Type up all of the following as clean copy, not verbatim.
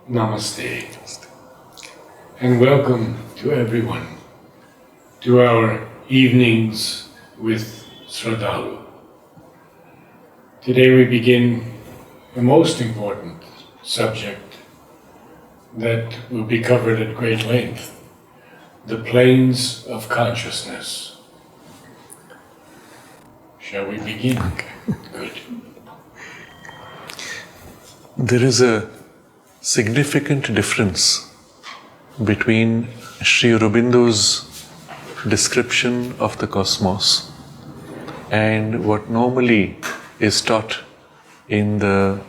Namaste, and welcome to everyone to our evenings with Sraddhalu. Today we begin a most important subject that will be covered at great length, the planes of consciousness. Shall we begin? Good. There is a significant difference between Sri Aurobindo's description of the cosmos and what normally is taught in the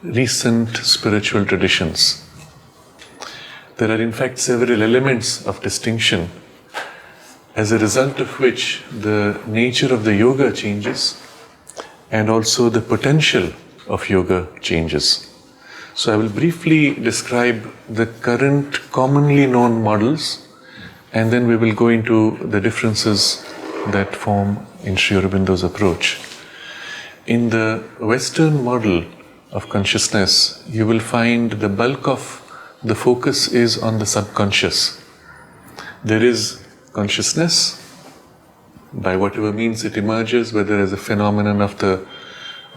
recent spiritual traditions. There are in fact several elements of distinction, as a result of which the nature of the yoga changes and also the potential of yoga changes. So I will briefly describe the current commonly known models, and then we will go into the differences that form in Sri Aurobindo's approach. In the Western model of consciousness, you will find the bulk of the focus is on the subconscious. There is consciousness, by whatever means it emerges, whether as a phenomenon of the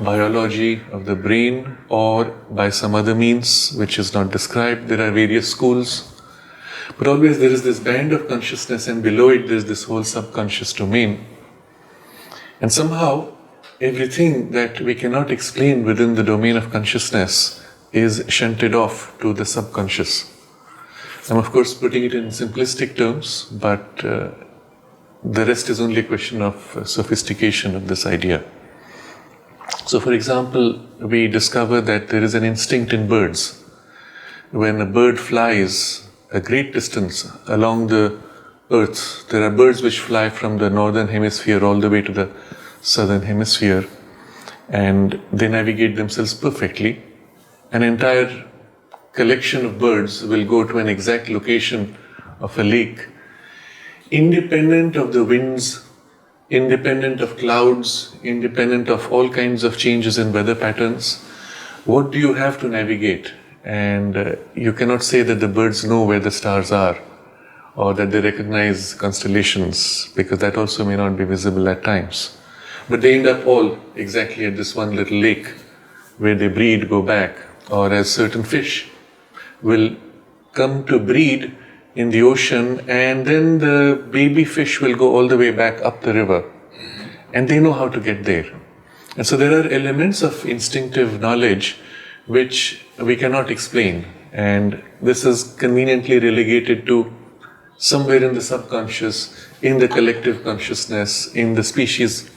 biology of the brain or by some other means which is not described. There are various schools, but always there is this band of consciousness, and below it there is this whole subconscious domain. And somehow everything that we cannot explain within the domain of consciousness is shunted off to the subconscious. I'm of course putting it in simplistic terms, but the rest is only a question of sophistication of this idea. So for example, we discover that there is an instinct in birds. When a bird flies a great distance along the earth, there are birds which fly from the northern hemisphere all the way to the southern hemisphere, and they navigate themselves perfectly. An entire collection of birds will go to an exact location of a lake, independent of the winds, independent of clouds, independent of all kinds of changes in weather patterns. What do you have to navigate? And you cannot say that the birds know where the stars are or that they recognize constellations, because that also may not be visible at times. But they end up all exactly at this one little lake where they breed, go back, or as certain fish will come to breed in the ocean, and then the baby fish will go all the way back up the river, and they know how to get there. And so there are elements of instinctive knowledge which we cannot explain, and this is conveniently relegated to somewhere in the subconscious, in the collective consciousness, in the species,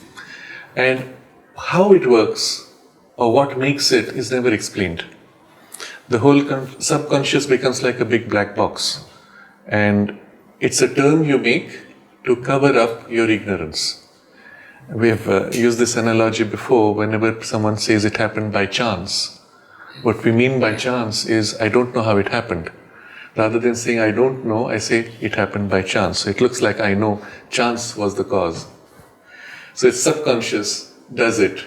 and how it works or what makes it is never explained. The whole subconscious becomes like a big black box. And it's a term you make to cover up your ignorance. We have used this analogy before. Whenever someone says it happened by chance, what we mean by chance is I don't know how it happened. Rather than saying I don't know, I say it happened by chance. So it looks like I know chance was the cause. So it's subconscious does it,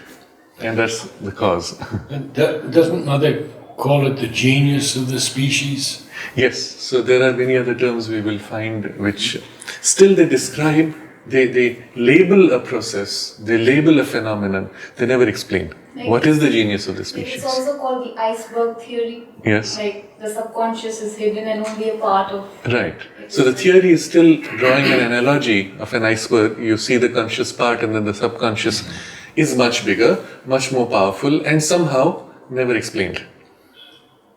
and that's the cause. And doesn't Mother call it the genius of the species? Yes, so there are many other terms we will find which still they describe, they label a process, they label a phenomenon, they never explain. Like, what is the genius of the species? It's also called the iceberg theory. Yes. Like the subconscious is hidden and only a part of... Right. So the theory is still drawing an analogy of an iceberg. You see the conscious part, and then the subconscious is much bigger, much more powerful, and somehow never explained.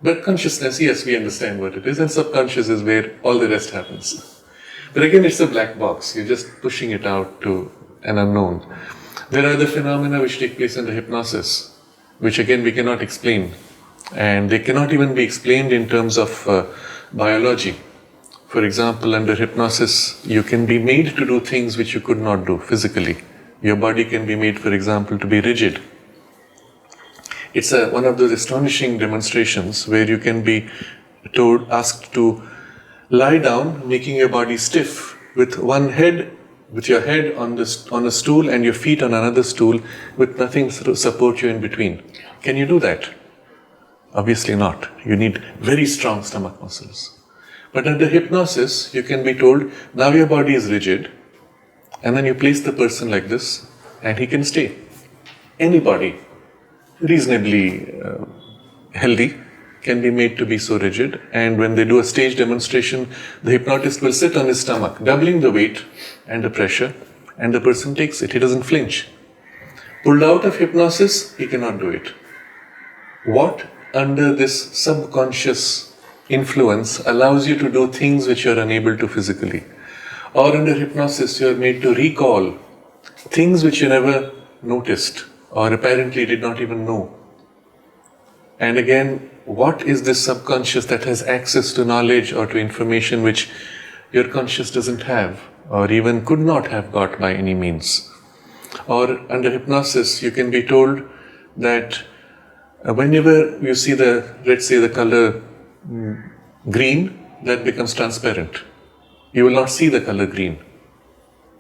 But consciousness, yes, we understand what it is, and subconscious is where all the rest happens. But again, it's a black box. You're just pushing it out to an unknown. There are the phenomena which take place under hypnosis, which again we cannot explain. And they cannot even be explained in terms of biology. For example, under hypnosis, you can be made to do things which you could not do physically. Your body can be made, for example, to be rigid. It's one of those astonishing demonstrations where you can be asked to lie down, making your body stiff with one head, with your head on a stool and your feet on another stool, with nothing to support you in between. Can you do that? Obviously not. You need very strong stomach muscles. But under hypnosis, you can be told, now your body is rigid, and then you place the person like this, and he can stay. Anybody reasonably healthy can be made to be so rigid, and when they do a stage demonstration, the hypnotist will sit on his stomach, doubling the weight and the pressure, and the person takes it. He doesn't flinch. Pulled out of hypnosis, he cannot do it. What under this subconscious influence allows you to do things which you are unable to physically? Or under hypnosis, you are made to recall things which you never noticed or apparently did not even know. And again, what is this subconscious that has access to knowledge or to information which your conscious doesn't have or even could not have got by any means? Or under hypnosis, you can be told that whenever you see let's say the color green, that becomes transparent. You will not see the color green.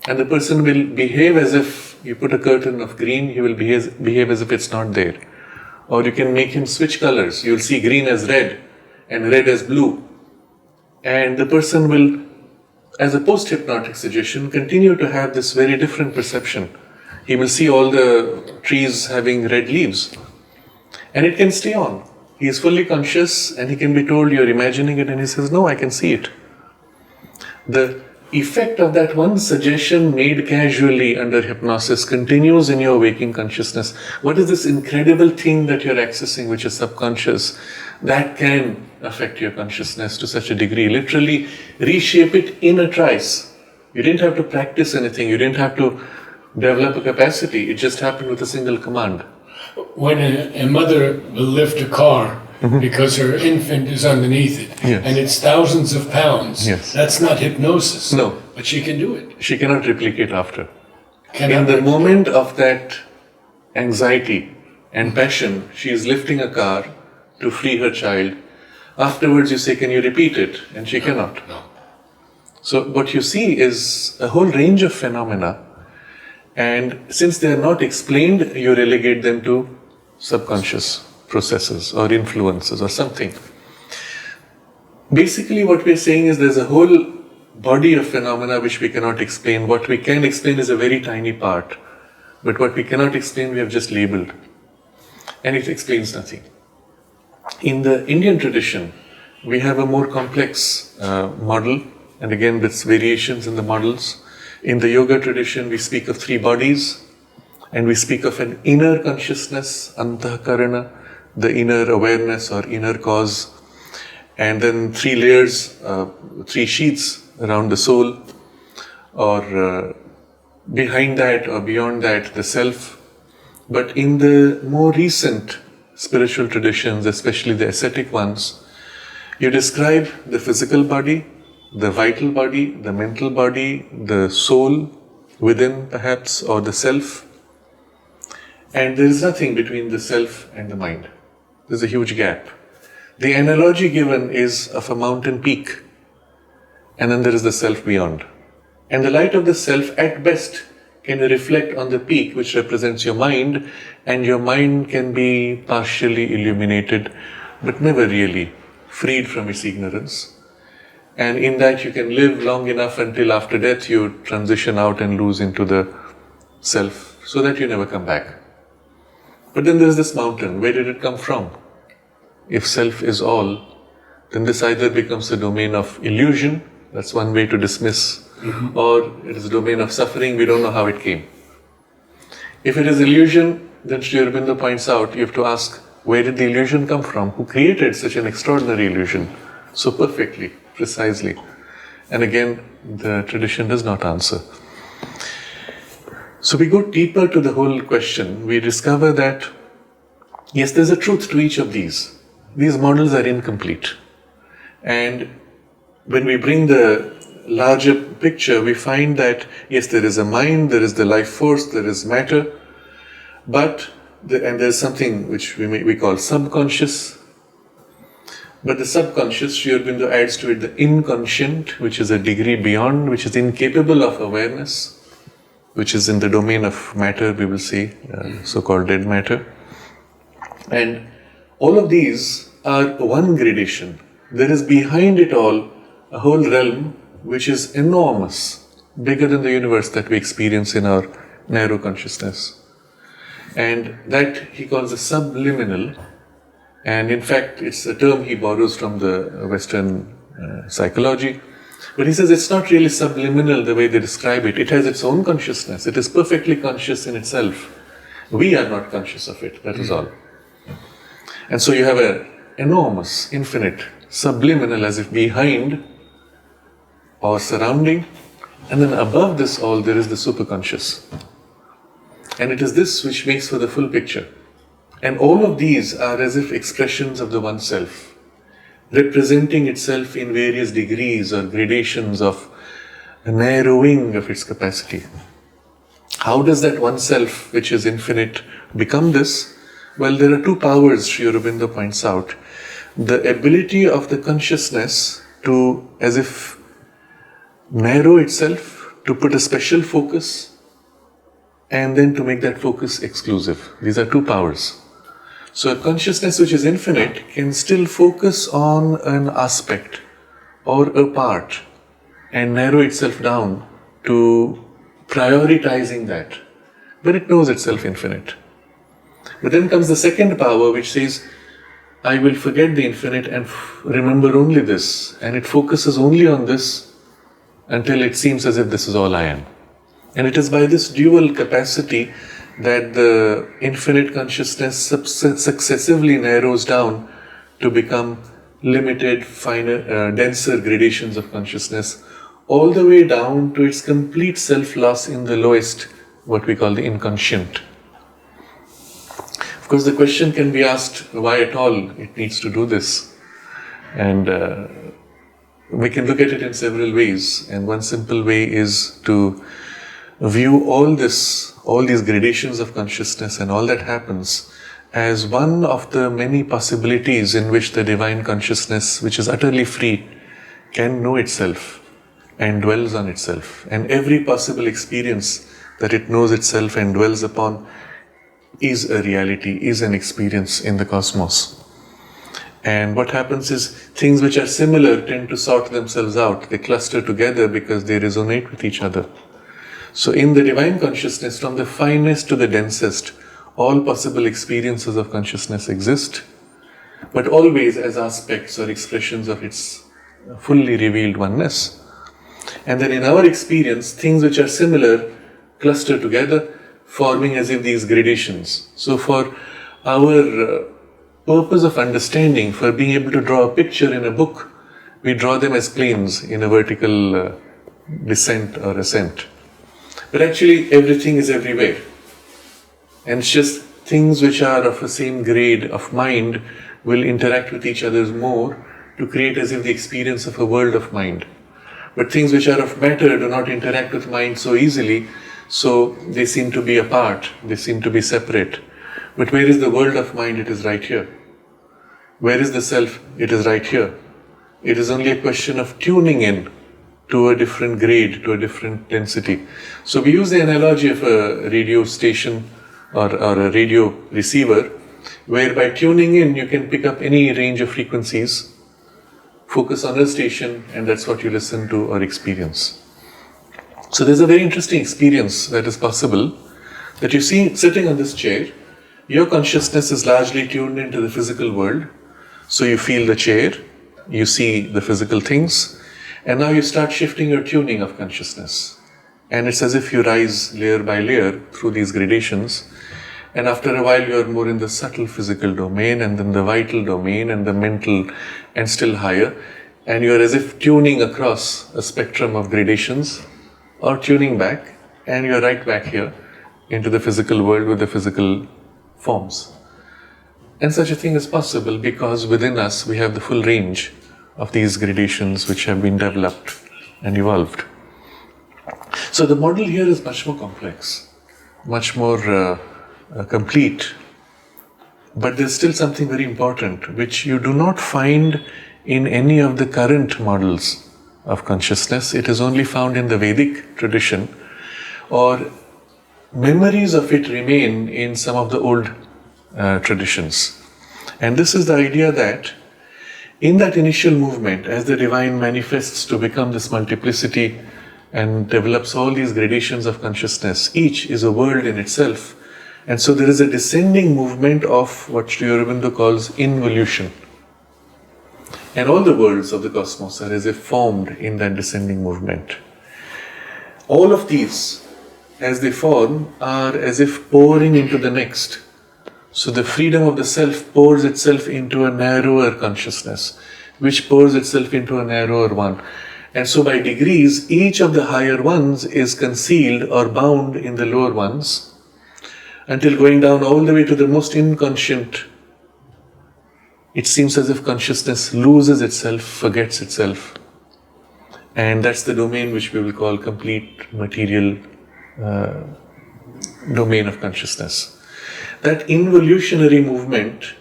And the person will behave as if you put a curtain of green, he will behave as if it's not there. Or you can make him switch colors. You'll see green as red and red as blue. And the person will, as a post-hypnotic suggestion, continue to have this very different perception. He will see all the trees having red leaves. And it can stay on. He is fully conscious and he can be told, you're imagining it, and he says, no, I can see it. The effect of that one suggestion made casually under hypnosis continues in your waking consciousness. What is this incredible thing that you're accessing, which is subconscious, that can affect your consciousness to such a degree, literally reshape it in a trice. You didn't have to practice anything, you didn't have to develop a capacity, it just happened with a single command. When a mother will lift a car because her infant is underneath it, Yes. and it's thousands of pounds, Yes. that's not hypnosis. No. But she can do it. She cannot replicate after. Cannot In the moment of that anxiety and passion, she is lifting a car to free her child. Afterwards you say, can you repeat it? And she cannot. No. So what you see is a whole range of phenomena, and since they are not explained, you relegate them to subconscious processes or influences or something. Basically what we are saying is there's a whole body of phenomena which we cannot explain. What we can explain is a very tiny part, but what we cannot explain we have just labeled, and it explains nothing. In the Indian tradition, we have a more complex model, and again there's variations in the models. In the yoga tradition, we speak of three bodies, and we speak of an inner consciousness, antakarana, the inner awareness or inner cause, and then three layers, three sheets around the soul, or behind that or beyond that, the self. But in the more recent spiritual traditions, especially the ascetic ones, you describe the physical body, the vital body, the mental body, the soul within perhaps, or the self, and there is nothing between the self and the mind. There's a huge gap. The analogy given is of a mountain peak, and then there is the self beyond. And the light of the self at best can reflect on the peak which represents your mind, and your mind can be partially illuminated but never really freed from its ignorance. And in that you can live long enough until after death you transition out and lose into the self, so that you never come back. But then there is this mountain. Where did it come from? If self is all, then this either becomes a domain of illusion, that's one way to dismiss, or it is a domain of suffering, we don't know how it came. If it is illusion, then Sri Aurobindo points out, you have to ask, where did the illusion come from? Who created such an extraordinary illusion so perfectly, precisely? And again, the tradition does not answer. So we go deeper to the whole question. We discover that, yes, there's a truth to each of these. These models are incomplete. And when we bring the larger picture, we find that, yes, there is a mind, there is the life force, there is matter, but and there's something which we call subconscious. But the subconscious, Sri Aurobindo adds to it the inconscient, which is a degree beyond, which is incapable of awareness, which is in the domain of matter, we will say, so-called dead matter. And all of these are one gradation. There is behind it all a whole realm which is enormous, bigger than the universe that we experience in our narrow consciousness. And that he calls the subliminal. And in fact, it's a term he borrows from the Western psychology. But he says it's not really subliminal the way they describe it. It has its own consciousness. It is perfectly conscious in itself. We are not conscious of it, that is all. And so you have an enormous, infinite, subliminal as if behind or surrounding. And then above this all there is the superconscious. And it is this which makes for the full picture. And all of these are as if expressions of the one self, representing itself in various degrees or gradations of a narrowing of its capacity. How does that one self, which is infinite, become this? Well, there are two powers, Sri Aurobindo points out. The ability of the consciousness to, as if, narrow itself, to put a special focus, and then to make that focus exclusive. These are two powers. So a consciousness which is infinite can still focus on an aspect or a part and narrow itself down to prioritizing that. But it knows itself infinite. But then comes the second power which says, I will forget the infinite and remember only this. And it focuses only on this until it seems as if this is all I am. And it is by this dual capacity that the infinite consciousness successively narrows down to become limited, finer, denser gradations of consciousness, all the way down to its complete self-loss in the lowest, what we call the inconscient. Of course, the question can be asked, why at all it needs to do this? And we can look at it in several ways. And one simple way is to view all these gradations of consciousness and all that happens as one of the many possibilities in which the divine consciousness, which is utterly free, can know itself and dwells on itself. And every possible experience that it knows itself and dwells upon is a reality, is an experience in the cosmos. And what happens is things which are similar tend to sort themselves out. They cluster together because they resonate with each other. So in the divine consciousness, from the finest to the densest, all possible experiences of consciousness exist, but always as aspects or expressions of its fully revealed oneness. And then in our experience, things which are similar cluster together, forming as if these gradations. So for our purpose of understanding, for being able to draw a picture in a book, we draw them as planes in a vertical descent or ascent. But actually everything is everywhere. And it's just things which are of the same grade of mind will interact with each other more to create as if the experience of a world of mind. But things which are of matter do not interact with mind so easily, so they seem to be apart, they seem to be separate. But where is the world of mind? It is right here. Where is the self? It is right here. It is only a question of tuning in to a different grade, to a different density. So we use the analogy of a radio station or a radio receiver, where by tuning in you can pick up any range of frequencies, focus on a station, and that's what you listen to or experience. So there's a very interesting experience that is possible, that you see sitting on this chair, your consciousness is largely tuned into the physical world. So you feel the chair, you see the physical things, and now you start shifting your tuning of consciousness. And it's as if you rise layer by layer through these gradations. And after a while you're more in the subtle physical domain, and then the vital domain, and the mental, and still higher. And you're as if tuning across a spectrum of gradations, or tuning back, and you're right back here into the physical world with the physical forms. And such a thing is possible because within us we have the full range of these gradations which have been developed and evolved. So the model here is much more complex, much more complete, but there's still something very important which you do not find in any of the current models of consciousness. It is only found in the Vedic tradition, or memories of it remain in some of the old traditions. And this is the idea that in that initial movement, as the divine manifests to become this multiplicity and develops all these gradations of consciousness, each is a world in itself. And so there is a descending movement of what Sri Aurobindo calls involution. And all the worlds of the cosmos are as if formed in that descending movement. All of these, as they form, are as if pouring into the next. So the freedom of the self pours itself into a narrower consciousness, which pours itself into a narrower one. And so by degrees, each of the higher ones is concealed or bound in the lower ones, until going down all the way to the most inconscient. It seems as if consciousness loses itself, forgets itself. And that's the domain which we will call complete material domain of consciousness. That involutionary movement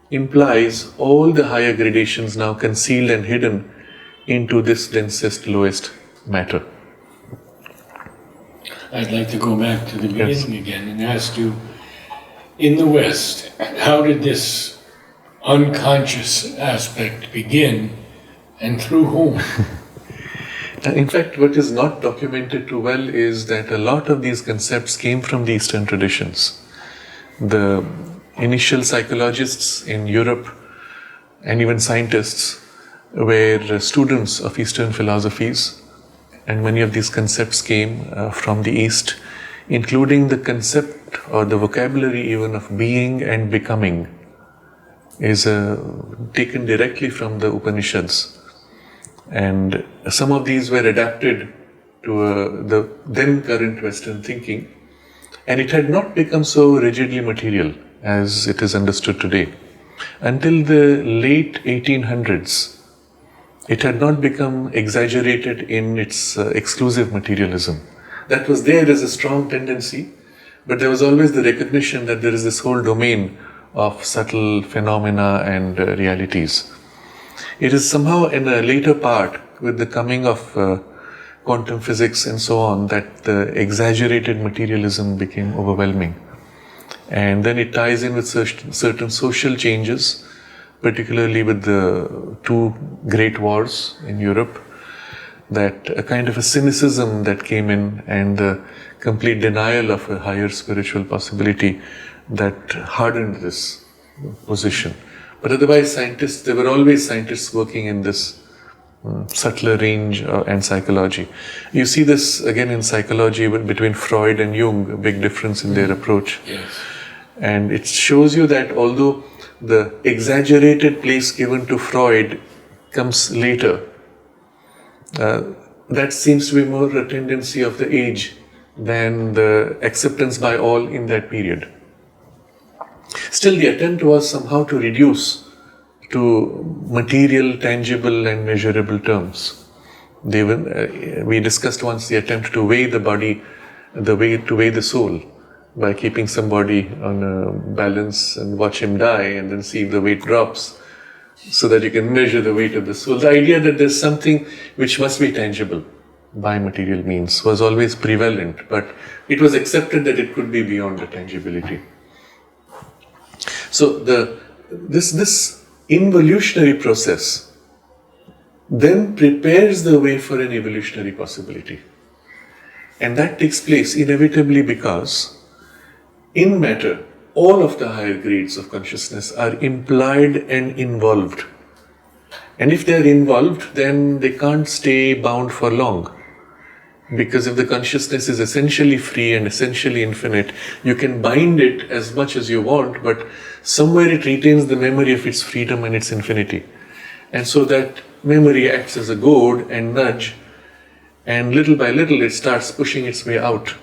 implies all the higher gradations now concealed and hidden into this densest, lowest matter. I'd like to go back to the beginning again and ask you, in the West, how did this unconscious aspect begin and through whom? In fact, what is not documented too well is that a lot of these concepts came from the Eastern traditions. The initial psychologists in Europe and even scientists were students of Eastern philosophies, and many of these concepts came from the East, including the concept or the vocabulary even of being and becoming is taken directly from the Upanishads. And some of these were adapted to the then current Western thinking, and it had not become so rigidly material as it is understood today. Until the late 1800s, it had not become exaggerated in its exclusive materialism. That was there as a strong tendency, but there was always the recognition that there is this whole domain of subtle phenomena and realities. It is somehow in a later part, with the coming of quantum physics and so on, that the exaggerated materialism became overwhelming. And then it ties in with certain social changes, particularly with the two great wars in Europe, that a kind of a cynicism that came in and the complete denial of a higher spiritual possibility that hardened this position. But otherwise, there were always scientists working in this subtler range and psychology. You see this again in psychology between Freud and Jung, a big difference in their approach. Yes. And it shows you that although the exaggerated place given to Freud comes later, that seems to be more a tendency of the age than the acceptance by all in that period. Still, the attempt was somehow to reduce to material, tangible and measurable terms. We discussed once the attempt to weigh the body, to weigh the soul by keeping somebody on a balance and watch him die and then see if the weight drops so that you can measure the weight of the soul. The idea that there's something which must be tangible by material means was always prevalent, but it was accepted that it could be beyond the tangibility. So this involutionary process then prepares the way for an evolutionary possibility. And that takes place inevitably because in matter, all of the higher grades of consciousness are implied and involved. And if they are involved, then they can't stay bound for long. Because if the consciousness is essentially free and essentially infinite, you can bind it as much as you want, but somewhere it retains the memory of its freedom and its infinity. And so that memory acts as a goad and nudge, and little by little it starts pushing its way out.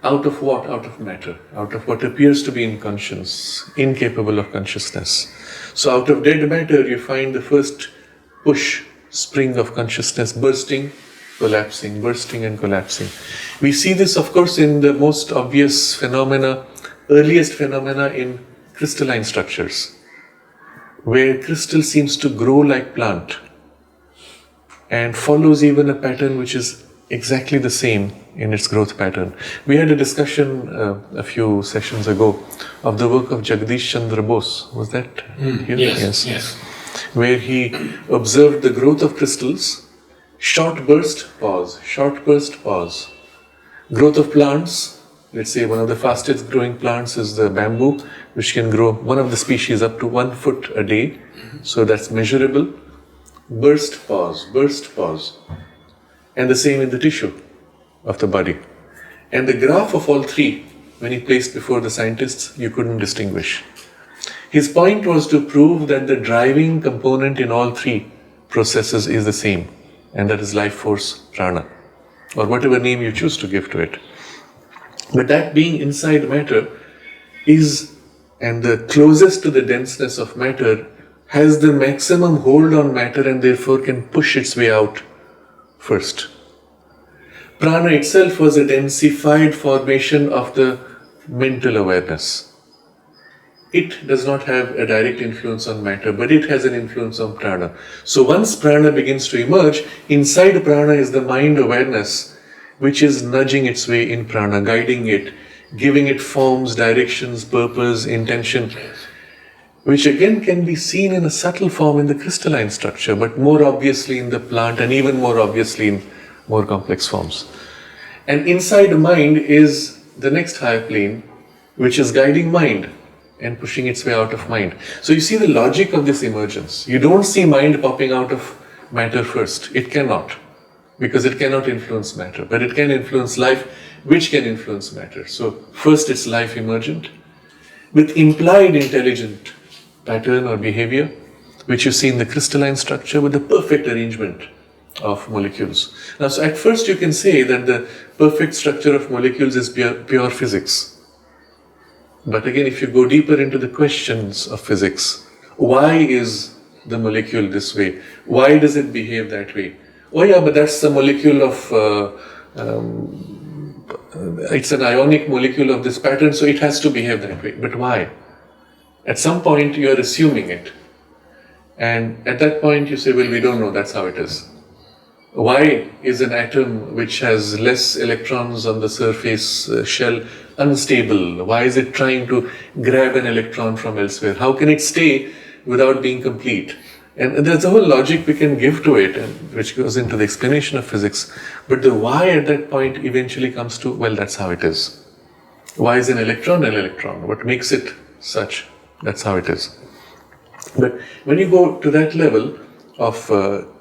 Out of what? Out of matter. Out of what appears to be inconscious, incapable of consciousness. So out of dead matter you find the first push, spring of consciousness bursting, collapsing, bursting and collapsing. We see this, of course, in the most obvious phenomena, earliest phenomena in crystalline structures, where crystal seems to grow like plant and follows even a pattern which is exactly the same in its growth pattern. We had a discussion a few sessions ago of the work of Jagdish Chandra Bose. Was that here? Yes. Where he observed the growth of crystals, short burst, pause, short burst, pause. Growth of plants, let's say one of the fastest growing plants is the bamboo, which can grow one of the species up to 1 foot a day. So that's measurable. Burst, pause, burst, pause. And the same in the tissue of the body. And the graph of all three, when he placed before the scientists, you couldn't distinguish. His point was to prove that the driving component in all three processes is the same, and that is life force, prana, or whatever name you choose to give to it. But that being inside matter is, and the closest to the denseness of matter, has the maximum hold on matter and therefore can push its way out first. Prana itself was a densified formation of the mental awareness. It does not have a direct influence on matter, but it has an influence on prana. So once prana begins to emerge, inside prana is the mind awareness, which is nudging its way in prana, guiding it, giving it forms, directions, purpose, intention, which again can be seen in a subtle form in the crystalline structure, but more obviously in the plant and even more obviously in more complex forms. And inside the mind is the next higher plane, which is guiding mind and pushing its way out of mind. So you see the logic of this emergence. You don't see mind popping out of matter first. It cannot, because it cannot influence matter, but it can influence life, which can influence matter. So first it's life emergent, with implied intelligent pattern or behavior, which you see in the crystalline structure with the perfect arrangement of molecules. Now, so at first you can say that the perfect structure of molecules is pure physics. But again, if you go deeper into the questions of physics, why is the molecule this way? Why does it behave that way? Oh yeah, but that's the molecule of, it's an ionic molecule of this pattern, so it has to behave that way. But why? At some point you are assuming it. And at that point you say, well, we don't know, that's how it is. Why is an atom which has less electrons on the surface shell unstable? Why is it trying to grab an electron from elsewhere? How can it stay without being complete? And there's a whole logic we can give to it, and which goes into the explanation of physics. But the why at that point eventually comes to, well, that's how it is. Why is an electron an electron? What makes it such? That's how it is. But when you go to that level of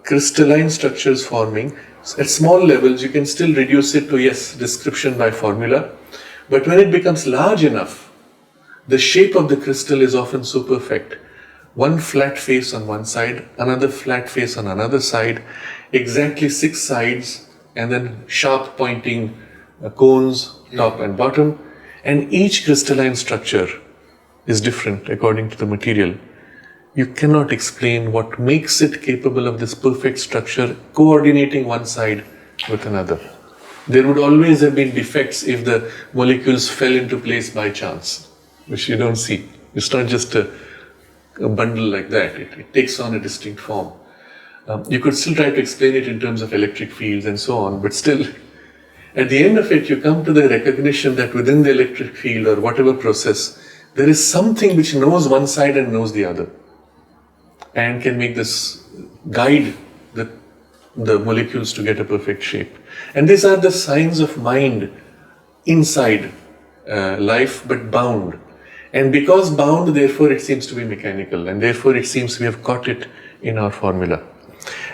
crystalline structures forming, at small levels you can still reduce it to, yes, description by formula. But when it becomes large enough, the shape of the crystal is often so perfect. One flat face on one side, another flat face on another side, exactly 6 sides, and then sharp pointing cones, top and bottom. And each crystalline structure is different according to the material. You cannot explain what makes it capable of this perfect structure coordinating one side with another. There would always have been defects if the molecules fell into place by chance, which you don't see. It's not just a bundle like that. It takes on a distinct form. You could still try to explain it in terms of electric fields and so on, but still, at the end of it, you come to the recognition that within the electric field or whatever process, there is something which knows one side and knows the other, and can make this guide the molecules to get a perfect shape. And these are the signs of mind inside life, but bound. And because bound, therefore it seems to be mechanical, and therefore it seems we have caught it in our formula.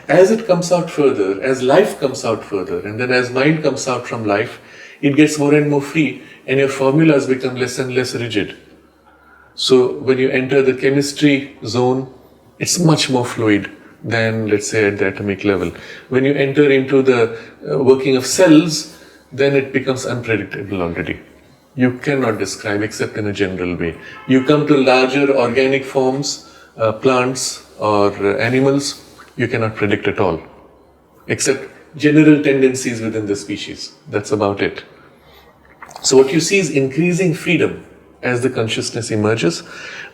As it comes out further, as life comes out further, and then as mind comes out from life, it gets more and more free, and your formulas become less and less rigid. So when you enter the chemistry zone, it's much more fluid than, let's say, at the atomic level. When you enter into the working of cells, then it becomes unpredictable already. You cannot describe except in a general way. You come to larger organic forms, plants or animals, you cannot predict at all, except general tendencies within the species. That's about it. So what you see is increasing freedom as the consciousness emerges,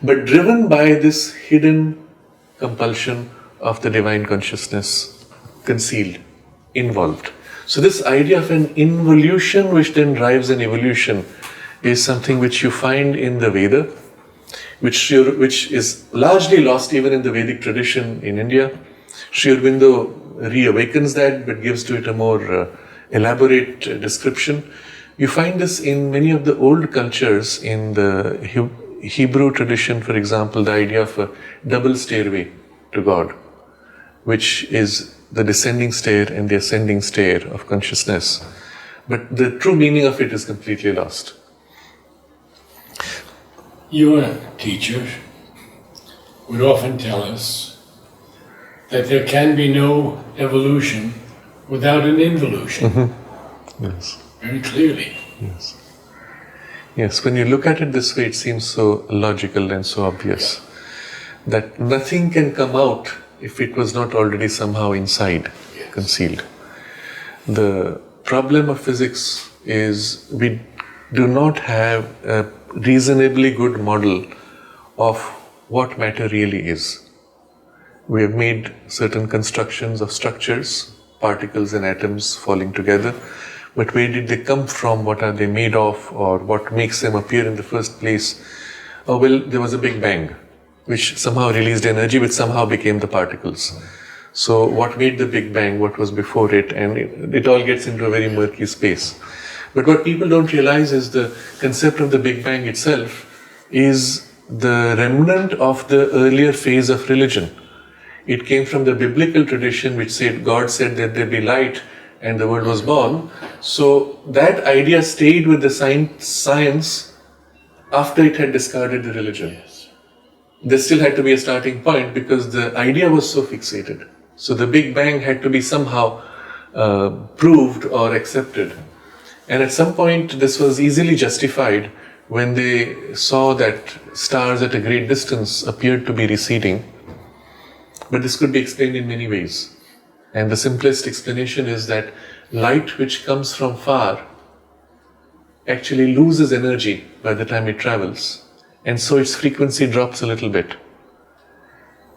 but driven by this hidden compulsion of the divine consciousness, concealed, involved. So this idea of an involution which then drives an evolution is something which you find in the Veda, which is largely lost even in the Vedic tradition in India. Sri Aurobindo reawakens that but gives to it a more elaborate description. You find this in many of the old cultures. In the Hebrew tradition, for example, the idea of a double stairway to God, which is the descending stair and the ascending stair of consciousness. But the true meaning of it is completely lost. Your teacher would often tell us that there can be no evolution without an involution. Yes. Very clearly. Yes. Yes, when you look at it this way, it seems so logical and so obvious that nothing can come out if it was not already somehow inside, concealed. The problem of physics is we do not have a reasonably good model of what matter really is. We have made certain constructions of structures, particles and atoms falling together, but where did they come from, what are they made of, or what makes them appear in the first place? Oh well, there was a Big Bang, which somehow released energy, which somehow became the particles. So what made the Big Bang, what was before it, and it all gets into a very murky space. But what people don't realize is the concept of the Big Bang itself is the remnant of the earlier phase of religion. It came from the biblical tradition which said God said that there be light and the world was born. So that idea stayed with the science after it had discarded the religion. Yes. There still had to be a starting point because the idea was so fixated. So the Big Bang had to be somehow proved or accepted. And at some point this was easily justified when they saw that stars at a great distance appeared to be receding. But this could be explained in many ways. And the simplest explanation is that light which comes from far actually loses energy by the time it travels, and so its frequency drops a little bit.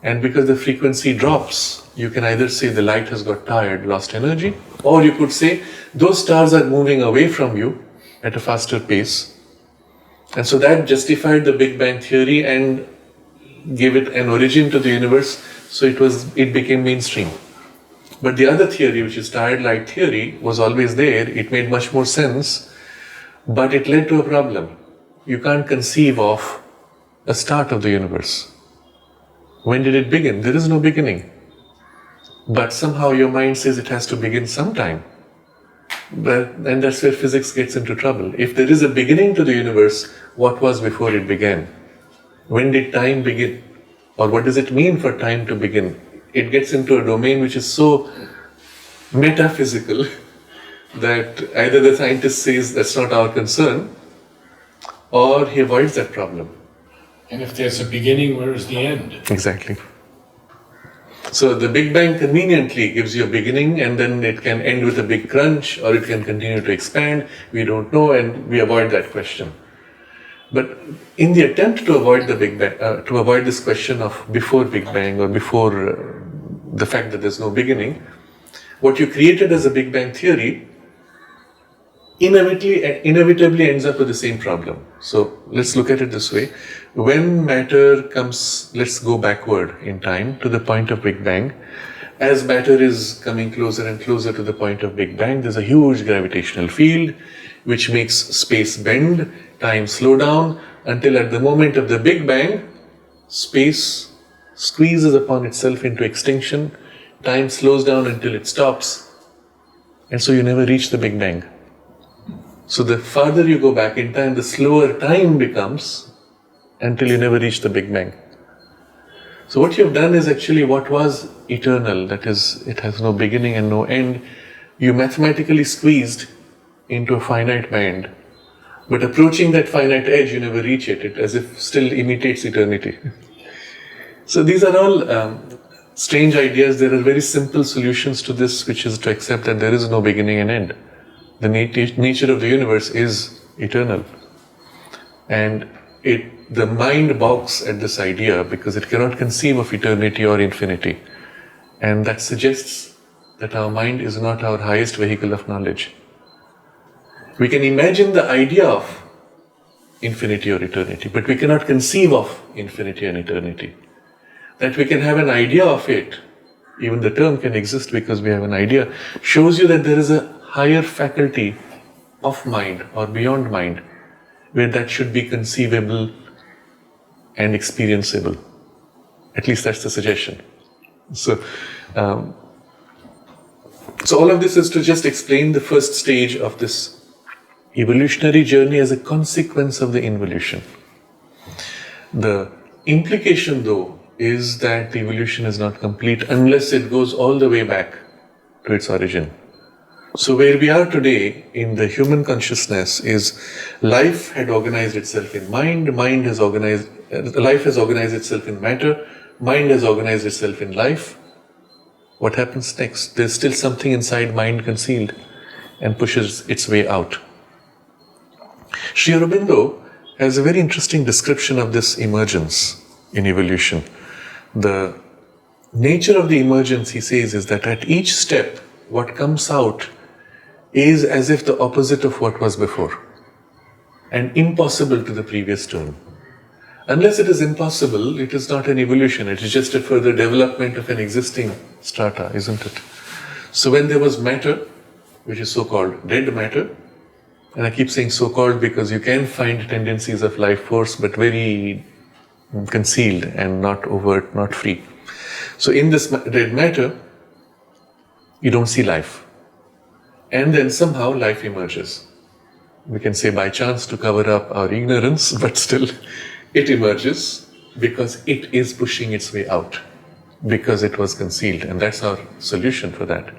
And because the frequency drops, you can either say the light has got tired, lost energy, or you could say those stars are moving away from you at a faster pace. And so that justified the Big Bang theory and gave it an origin to the universe, so it became mainstream. But the other theory, which is tired light theory, was always there. It made much more sense, but it led to a problem. You can't conceive of a start of the universe. When did it begin? There is no beginning. But somehow your mind says it has to begin sometime. And that's where physics gets into trouble. If there is a beginning to the universe, what was before it began? When did time begin? Or what does it mean for time to begin? It gets into a domain which is so metaphysical that either the scientist says that's not our concern, or he avoids that problem. And if there's a beginning, where is the end? Exactly. So the Big Bang conveniently gives you a beginning, and then it can end with a big crunch, or it can continue to expand. We don't know, and we avoid that question. But in the attempt to avoid the Big Bang, to avoid this question of before Big Bang or before the fact that there's no beginning, what you created as a Big Bang theory inevitably ends up with the same problem. So let's look at it this way. When matter comes, let's go backward in time to the point of Big Bang. As matter is coming closer and closer to the point of Big Bang, there's a huge gravitational field which makes space bend, time slow down, until at the moment of the Big Bang, space squeezes upon itself into extinction, time slows down until it stops, and so you never reach the Big Bang. So the farther you go back in time, the slower time becomes until you never reach the Big Bang. So what you've done is actually what was eternal, that is, it has no beginning and no end, you mathematically squeezed into a finite band. But approaching that finite edge, you never reach it. It as if still imitates eternity. So these are all strange ideas. There are very simple solutions to this, which is to accept that there is no beginning and end. The nature of the universe is eternal. And the mind balks at this idea because it cannot conceive of eternity or infinity. And that suggests that our mind is not our highest vehicle of knowledge. We can imagine the idea of infinity or eternity, but we cannot conceive of infinity and eternity. That we can have an idea of it, even the term can exist because we have an idea, shows you that there is a higher faculty of mind or beyond mind where that should be conceivable and experienceable. At least that's the suggestion. So all of this is to just explain the first stage of this evolutionary journey as a consequence of the involution. The implication, though, is that the evolution is not complete unless it goes all the way back to its origin. So where we are today in the human consciousness is life had organized itself in mind, life has organized itself in matter, mind has organized itself in life. What happens next? There's still something inside mind concealed and pushes its way out. Sri Aurobindo has a very interesting description of this emergence in evolution. The nature of the emergence, he says, is that at each step, what comes out is as if the opposite of what was before and impossible to the previous term. Unless it is impossible, it is not an evolution, it is just a further development of an existing strata, isn't it? So when there was matter, which is so-called dead matter, and I keep saying so-called because you can find tendencies of life force but very concealed and not overt, not free. So in this dead matter, you don't see life. And then somehow life emerges. We can say by chance to cover up our ignorance, but still it emerges because it is pushing its way out, because it was concealed, and that's our solution for that.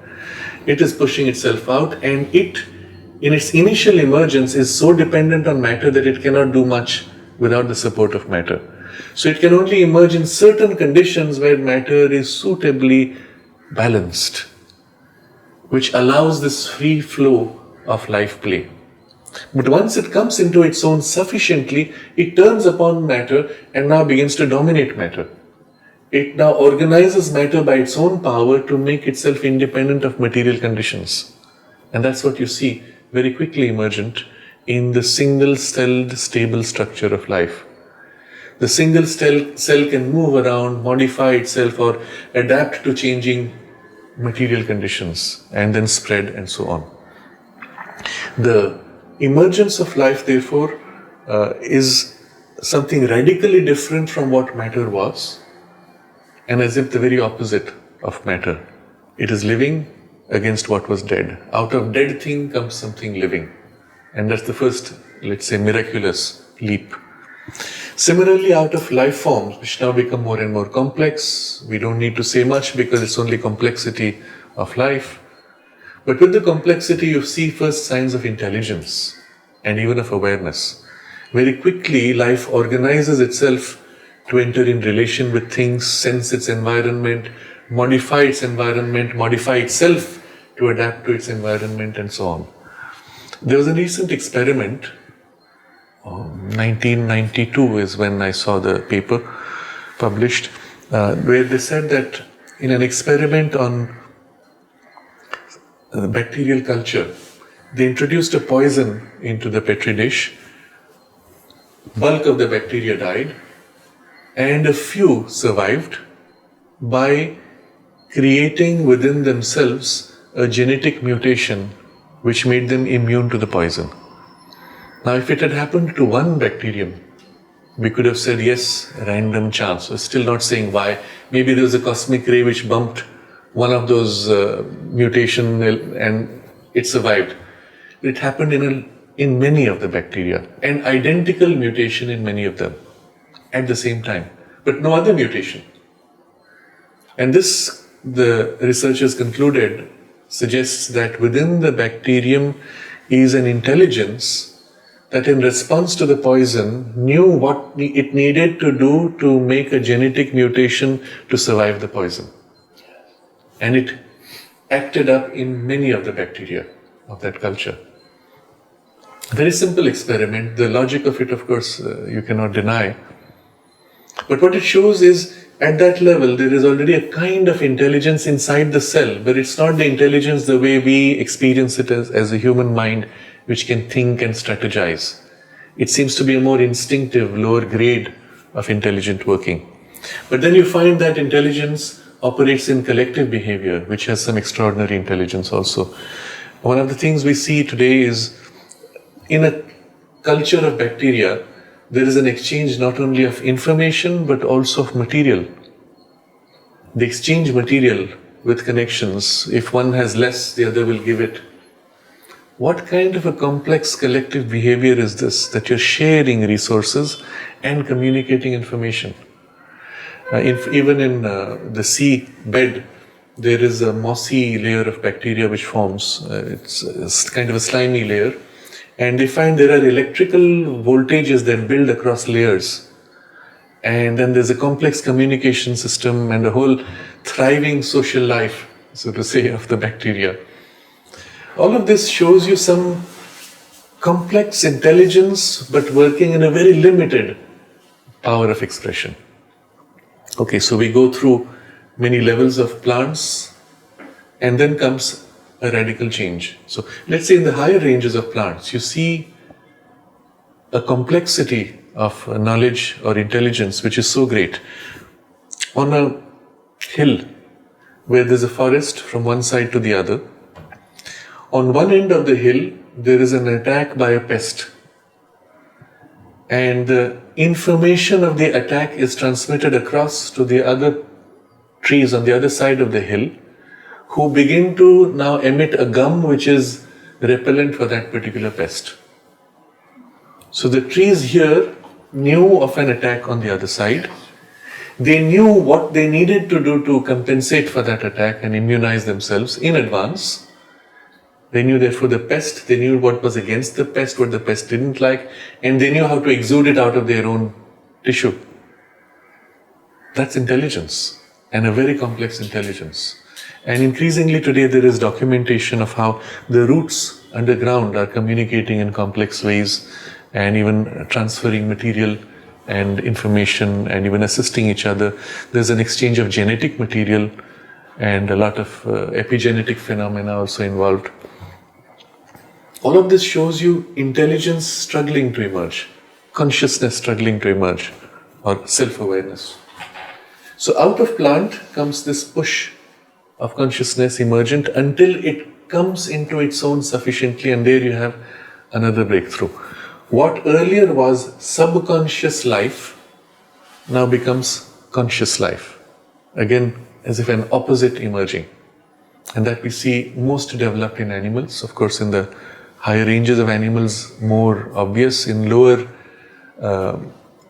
It is pushing itself out, and it, in its initial emergence, is so dependent on matter that it cannot do much without the support of matter. So it can only emerge in certain conditions where matter is suitably balanced, which allows this free flow of life play. But once it comes into its own sufficiently, it turns upon matter and now begins to dominate matter. It now organizes matter by its own power to make itself independent of material conditions. And that's what you see very quickly emergent in the single-celled stable structure of life. The single cell can move around, modify itself or adapt to changing material conditions and then spread and so on. The emergence of life, therefore, is something radically different from what matter was, and as if the very opposite of matter. It is living against what was dead. Out of dead thing comes something living. And that's the first, let's say, miraculous leap. Similarly, out of life forms, which now become more and more complex, we don't need to say much because it's only complexity of life. But with the complexity, you see first signs of intelligence and even of awareness. Very quickly, life organizes itself to enter in relation with things, sense its environment, modify its environment, modify itself to adapt to its environment, and so on. There was a recent experiment, 1992 is when I saw the paper published, where they said that in an experiment on bacterial culture, they introduced a poison into the petri dish. Bulk of the bacteria died, and a few survived by creating within themselves a genetic mutation which made them immune to the poison. Now, if it had happened to one bacterium, we could have said, yes, random chance. We're still not saying why. Maybe there was a cosmic ray which bumped one of those mutation and it survived. It happened in many of the bacteria, an identical mutation in many of them at the same time, but no other mutation. And this, the researchers concluded, suggests that within the bacterium is an intelligence that in response to the poison knew what it needed to do to make a genetic mutation to survive the poison. And it acted up in many of the bacteria of that culture. Very simple experiment. The logic of it, of course, you cannot deny. But what it shows is at that level, there is already a kind of intelligence inside the cell, but it's not the intelligence the way we experience it as a human mind, which can think and strategize. It seems to be a more instinctive, lower grade of intelligent working. But then you find that intelligence operates in collective behavior, which has some extraordinary intelligence also. One of the things we see today is, in a culture of bacteria, there is an exchange not only of information but also of material. They exchange material with connections. If one has less, the other will give it. What kind of a complex collective behavior is this, that you're sharing resources and communicating information? Even in the sea bed, there is a mossy layer of bacteria which forms. It's kind of a slimy layer. And they find there are electrical voltages that build across layers. And then there's a complex communication system and a whole thriving social life, so to say, of the bacteria. All of this shows you some complex intelligence, but working in a very limited power of expression. Okay, so we go through many levels of plants, and then comes a radical change. So let's say in the higher ranges of plants, you see a complexity of knowledge or intelligence which is so great. On a hill where there's a forest from one side to the other, on one end of the hill there is an attack by a pest, and the information of the attack is transmitted across to the other trees on the other side of the hill, who begin to now emit a gum which is repellent for that particular pest. So the trees here knew of an attack on the other side. They knew what they needed to do to compensate for that attack and immunize themselves in advance. They knew therefore the pest, they knew what was against the pest, what the pest didn't like, and they knew how to exude it out of their own tissue. That's intelligence, and a very complex intelligence. And increasingly today there is documentation of how the roots underground are communicating in complex ways and even transferring material and information and even assisting each other. There's an exchange of genetic material and a lot of epigenetic phenomena also involved. All of this shows you intelligence struggling to emerge, consciousness struggling to emerge, or self-awareness. So out of plant comes this push of consciousness emergent until it comes into its own sufficiently, and there you have another breakthrough. What earlier was subconscious life now becomes conscious life. Again, as if an opposite emerging. And that we see most developed in animals. Of course, in the higher ranges of animals, more obvious. In lower,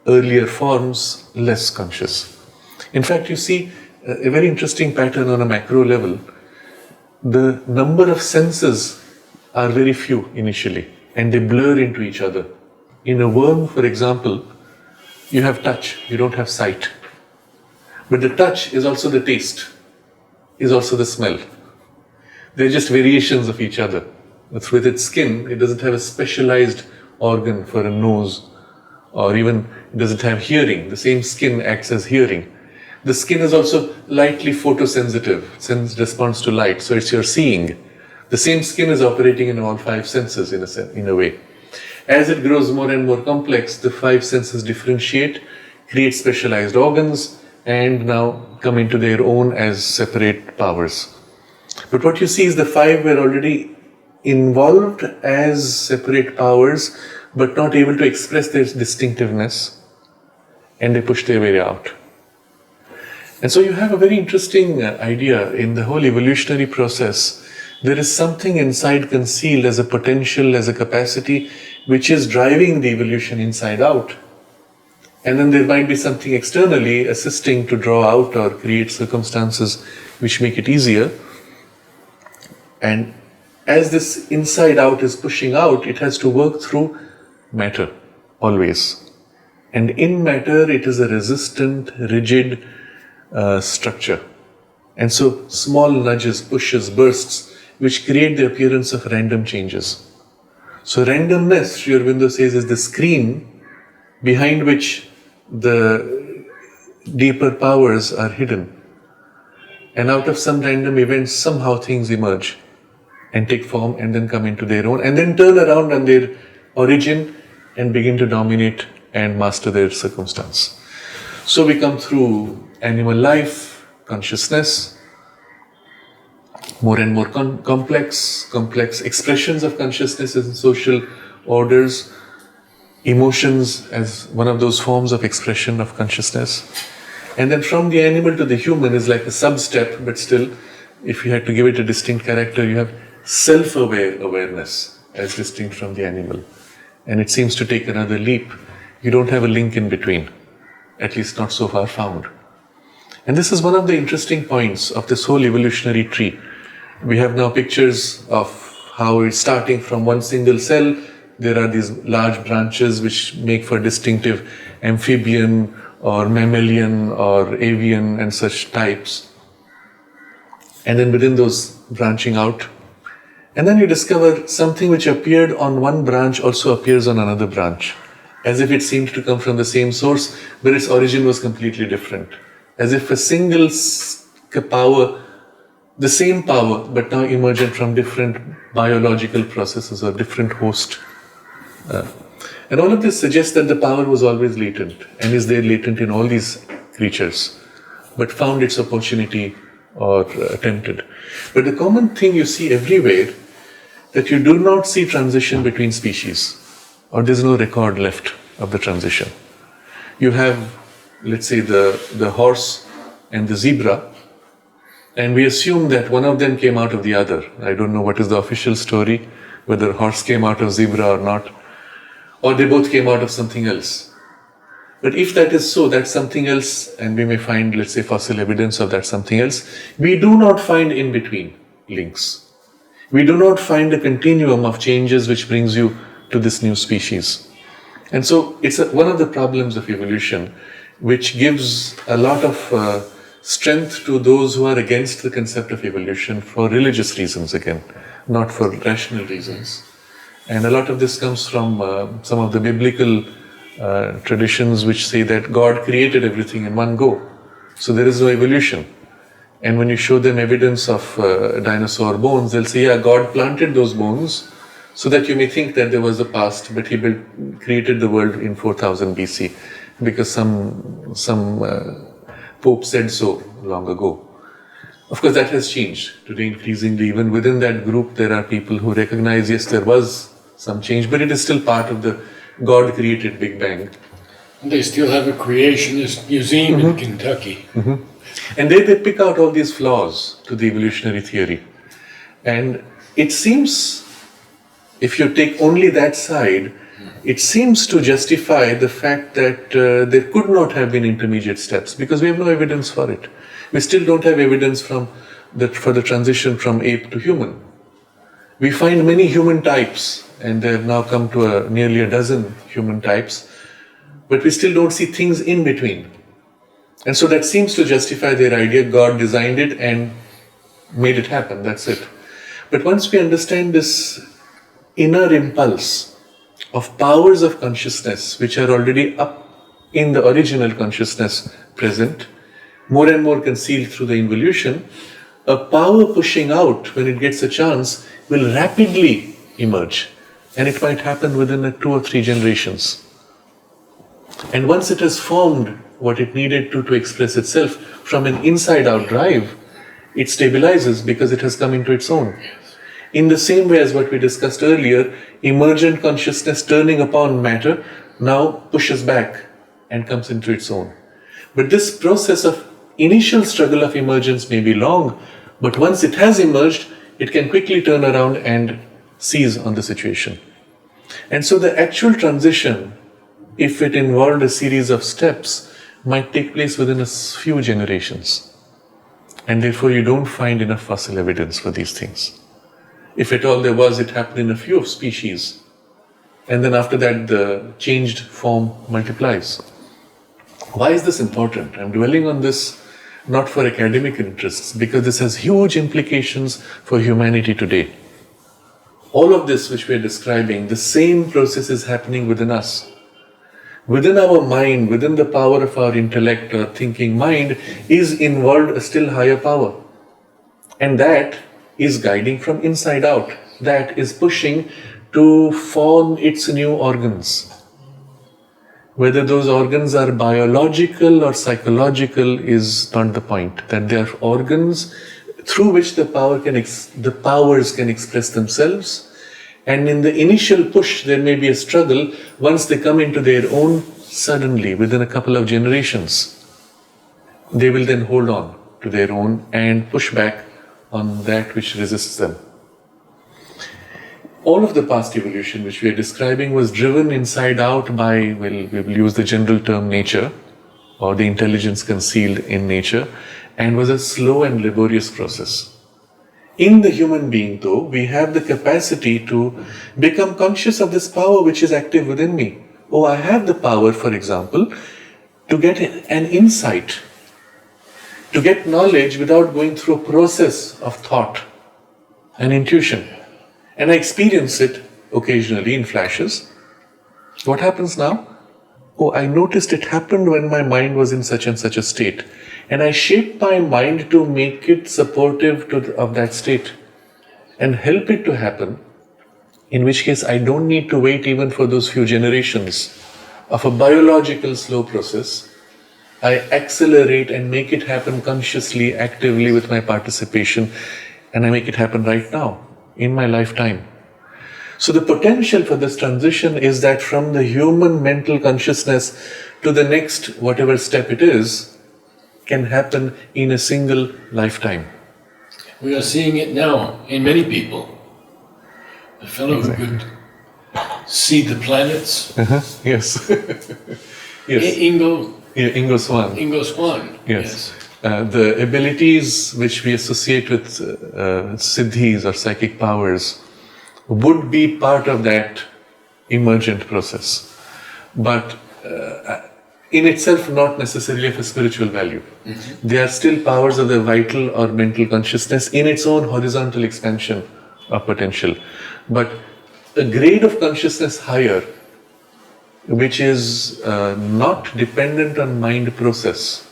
earlier forms, less conscious. In fact, you see a very interesting pattern on a macro level. The number of senses are very few initially, and they blur into each other. In a worm, for example, you have touch, you don't have sight. But the touch is also the taste, is also the smell. They're just variations of each other. With its skin, it doesn't have a specialized organ for a nose, or even it doesn't have hearing. The same skin acts as hearing. The skin is also lightly photosensitive, responds to light, so it's your seeing. The same skin is operating in all five senses in a way. As it grows more and more complex, the five senses differentiate, create specialized organs, and now come into their own as separate powers. But what you see is the five were already involved as separate powers, but not able to express their distinctiveness, and they push their way out. And so you have a very interesting idea in the whole evolutionary process. There is something inside concealed as a potential, as a capacity, which is driving the evolution inside out. And then there might be something externally assisting to draw out or create circumstances which make it easier. And as this inside out is pushing out, it has to work through matter, always. And in matter, it is a resistant, rigid structure. And so small nudges, pushes, bursts, which create the appearance of random changes. So randomness, Sri Aurobindo says, is the screen behind which the deeper powers are hidden. And out of some random events, somehow things emerge and take form and then come into their own and then turn around on their origin and begin to dominate and master their circumstance. So we come through animal life, consciousness, more and more complex expressions of consciousness in social orders, emotions as one of those forms of expression of consciousness. And then from the animal to the human is like a sub-step, but still, if you had to give it a distinct character, you have self-aware awareness as distinct from the animal. And it seems to take another leap. You don't have a link in between, at least not so far found. And this is one of the interesting points of this whole evolutionary tree. We have now pictures of how it's starting from one single cell. There are these large branches which make for distinctive amphibian or mammalian or avian and such types. And then within those branching out. And then you discover something which appeared on one branch also appears on another branch. As if it seemed to come from the same source, but its origin was completely different. As if a single power, the same power, but now emergent from different biological processes or different host. And all of this suggests that the power was always latent and is there latent in all these creatures, but found its opportunity or attempted. But the common thing you see everywhere, that you do not see transition between species, or there's no record left of the transition. You have, let's say, the horse and the zebra, and we assume that one of them came out of the other. I don't know what is the official story, whether horse came out of zebra or not, or they both came out of something else. But if that is so, that's something else, and we may find, let's say, fossil evidence of that something else, we do not find in-between links. We do not find a continuum of changes which brings you to this new species. And so it's one of the problems of evolution, which gives a lot of strength to those who are against the concept of evolution for religious reasons again, not for rational reasons. And a lot of this comes from some of the biblical traditions which say that God created everything in one go. So there is no evolution. And when you show them evidence of dinosaur bones, they'll say, yeah, God planted those bones so that you may think that there was a past, but He created the world in 4000 BC because some Pope said so long ago. Of course, that has changed. Today, increasingly, even within that group, there are people who recognize, yes, there was some change, but it is still part of the God-created Big Bang. And they still have a creationist museum in Kentucky. And they pick out all these flaws to the evolutionary theory. And it seems, if you take only that side, it seems to justify the fact that there could not have been intermediate steps because we have no evidence for it. We still don't have evidence for the transition from ape to human. We find many human types, and they have now come to nearly a dozen human types, but we still don't see things in between. And so that seems to justify their idea, God designed it and made it happen, that's it. But once we understand this inner impulse of powers of consciousness, which are already up in the original consciousness present, more and more concealed through the involution, a power pushing out when it gets a chance will rapidly emerge. And it might happen within 2 or 3 generations. And once it has formed what it needed to express itself from an inside-out drive, it stabilizes because it has come into its own. In the same way as what we discussed earlier, emergent consciousness turning upon matter now pushes back and comes into its own. But this process of initial struggle of emergence may be long, but once it has emerged, it can quickly turn around and seize on the situation. And so the actual transition, if it involved a series of steps, might take place within a few generations. And therefore you don't find enough fossil evidence for these things. If at all there was, it happened in a few species. And then after that, the changed form multiplies. Why is this important? I'm dwelling on this not for academic interests, because this has huge implications for humanity today. All of this which we are describing, the same process is happening within us. Within our mind, within the power of our intellect or thinking mind, is involved a still higher power. And that is guiding from inside out. That is pushing to form its new organs. Whether those organs are biological or psychological is not the point. That they are organs through which the powers can express themselves. And in the initial push, there may be a struggle. Once they come into their own, suddenly, within a couple of generations, they will then hold on to their own and push back on that which resists them. All of the past evolution which we are describing was driven inside out by, we will use the general term nature, or the intelligence concealed in nature, and was a slow and laborious process. In the human being, though, we have the capacity to become conscious of this power which is active within me. Oh, I have the power, for example, to get an insight, to get knowledge without going through a process of thought and intuition. And I experience it occasionally in flashes. What happens now? Oh, I noticed it happened when my mind was in such and such a state. And I shaped my mind to make it supportive of that state and help it to happen, in which case I don't need to wait even for those few generations of a biological slow process. I accelerate and make it happen consciously, actively with my participation, and I make it happen right now, in my lifetime. So the potential for this transition is that from the human mental consciousness to the next, whatever step it is, can happen in a single lifetime. We are seeing it now in many people. The fellow who could see the planets. Yes. Yes. Ingo Swan. Ingo Swan. Yes. The abilities which we associate with siddhis or psychic powers would be part of that emergent process, but in itself not necessarily of a spiritual value. Mm-hmm. They are still powers of the vital or mental consciousness in its own horizontal expansion of potential. But a grade of consciousness higher, which is not dependent on mind process,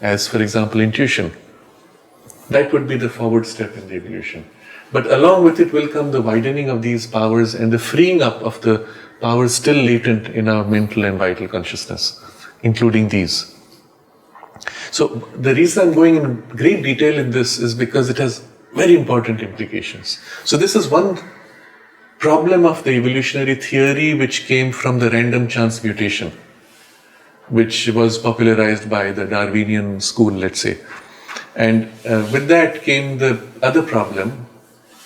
as for example intuition, that would be the forward step in the evolution. But along with it will come the widening of these powers and the freeing up of the powers still latent in our mental and vital consciousness, including these. So the reason I'm going in great detail in this is because it has very important implications. So this is one problem of the evolutionary theory which came from the random chance mutation, which was popularized by the Darwinian school, let's say. And with that came the other problem.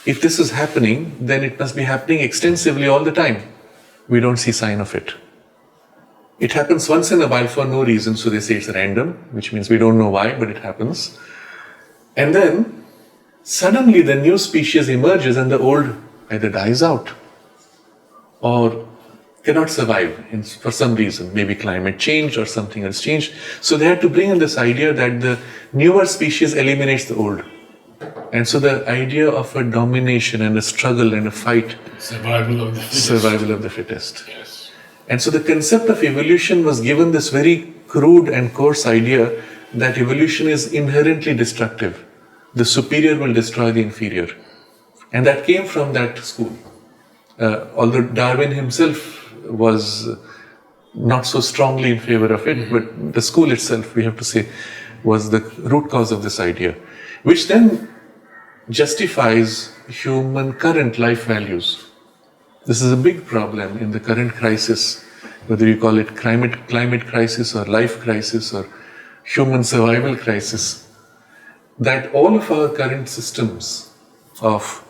If this is happening, then it must be happening extensively all the time. We don't see sign of it. It happens once in a while for no reason, so they say it's random, which means we don't know why, but it happens. And then suddenly the new species emerges and the old either dies out or cannot survive for some reason, maybe climate change or something else changed. So they had to bring in this idea that the newer species eliminates the old. And so the idea of a domination and a struggle and a fight. Survival of the fittest. Survival of the fittest. Yes. And so the concept of evolution was given this very crude and coarse idea that evolution is inherently destructive. The superior will destroy the inferior. And that came from that school. Although Darwin himself was not so strongly in favor of it, but the school itself, we have to say, was the root cause of this idea, which then justifies human current life values. This is a big problem in the current crisis, whether you call it climate crisis or life crisis or human survival crisis, that all of our current systems of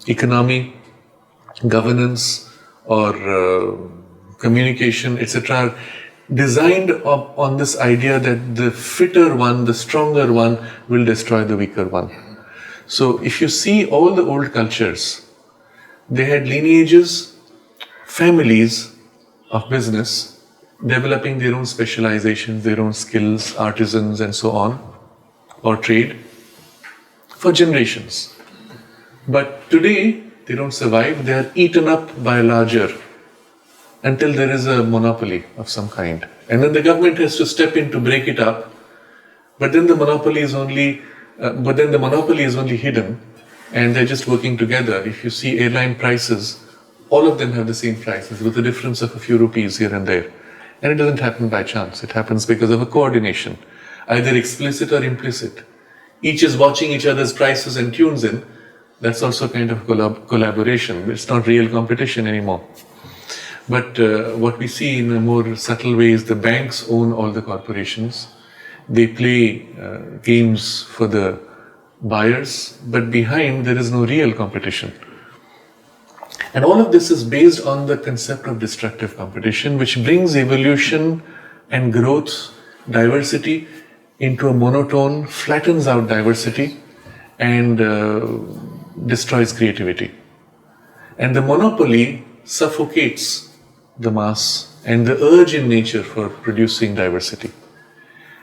economy, governance or communication, etc., are designed on this idea that the fitter one, the stronger one will destroy the weaker one. So if you see all the old cultures, they had lineages, families of business, developing their own specializations, their own skills, artisans and so on, or trade, for generations. But today, they don't survive, they are eaten up by larger until there is a monopoly of some kind. And then the government has to step in to break it up. But then the monopoly is only hidden, and they're just working together. If you see airline prices, all of them have the same prices with a difference of a few rupees here and there. And it doesn't happen by chance. It happens because of a coordination, either explicit or implicit. Each is watching each other's prices and tunes in. That's also a kind of collaboration. It's not real competition anymore. But what we see in a more subtle way is the banks own all the corporations. They play games for the buyers, but behind there is no real competition. And all of this is based on the concept of destructive competition, which brings evolution and growth, diversity into a monotone, flattens out diversity, and destroys creativity. And the monopoly suffocates the mass and the urge in nature for producing diversity.